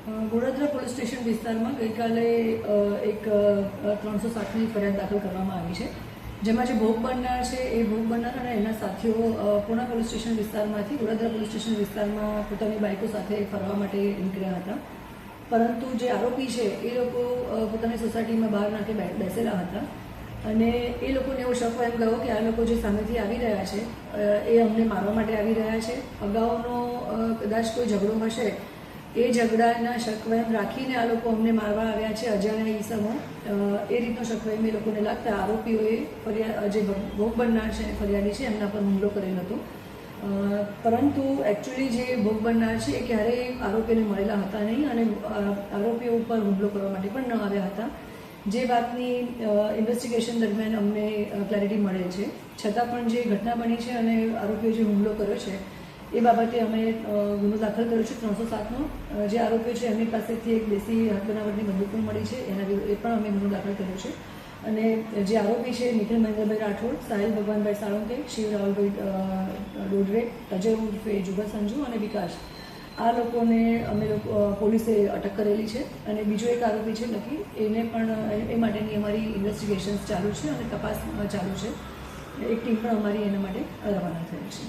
Goladara police station વિસ્તારમાં ગઈકાલે એક 307ની ફરિયાદ દાખલ કરવામાં આવી છે, જેમાં જે ભોગ બનનાર છે એ ભોગ બનનાર અને એના સાથીઓ પૂણા પોલીસ સ્ટેશન વિસ્તારમાંથી ગોળાદરા પોલીસ સ્ટેશન વિસ્તારમાં પોતાની બાઇકો સાથે ફરવા માટે નીકળ્યા હતા. પરંતુ જે આરોપી છે એ લોકો પોતાની સોસાયટીમાં બહાર નાખે બેસેલા હતા અને એ લોકોને એવો શક એમ ગયો કે આ લોકો જે સામેથી આવી રહ્યા છે એ અમને મારવા માટે આવી રહ્યા છે. અગાઉનો કદાચ કોઈ ઝઘડો હશે, એ ઝઘડાના શકવેમ રાખીને આ લોકો અમને મારવા આવ્યા છે અજાણ્યા ઈસમો, એ રીતનો શકવેમ એ લોકોને લાગતા આરોપીઓએ જે ભોગ બનનાર છે ફરિયાદી છે એમના પર હુમલો કરેલ હતો. પરંતુ એકચ્યુઅલી જે ભોગ બનનાર છે એ ક્યારેય આરોપીને મળેલા હતા નહીં અને આરોપીઓ ઉપર હુમલો કરવા માટે પણ ન આવ્યા હતા. જે વાતની ઇન્વેસ્ટિગેશન દરમિયાન અમને ક્લેરિટી મળે છે, છતાં પણ જે ઘટના બની છે અને આરોપીઓ જે હુમલો કર્યો છે એ બાબતે અમે ગુનો દાખલ કર્યો છે 307નો. જે આરોપીઓ છે એમની પાસેથી એક દેશી હાથ બનાવટની બંદૂક પણ મળી છે, એના એ પણ અમે ગુનો દાખલ કર્યો છે. અને જે આરોપી છે નિખિલ મહેન્દ્રભાઈ રાઠોડ, સાહિલ ભગવાનભાઈ સાળંકે, શિવ રાહુલભાઈ ડોડરે, અજય ઉર્ફે જુગા સંજુ અને વિકાસ, આ લોકોને અમે પોલીસે અટક કરેલી છે. અને બીજો એક આરોપી છે લકી, એને પણ એ માટેની અમારી ઇન્વેસ્ટિગેશન્સ ચાલુ છે અને તપાસ ચાલુ છે. એક ટીમ પણ અમારી એના માટે રવાના થઈ છે.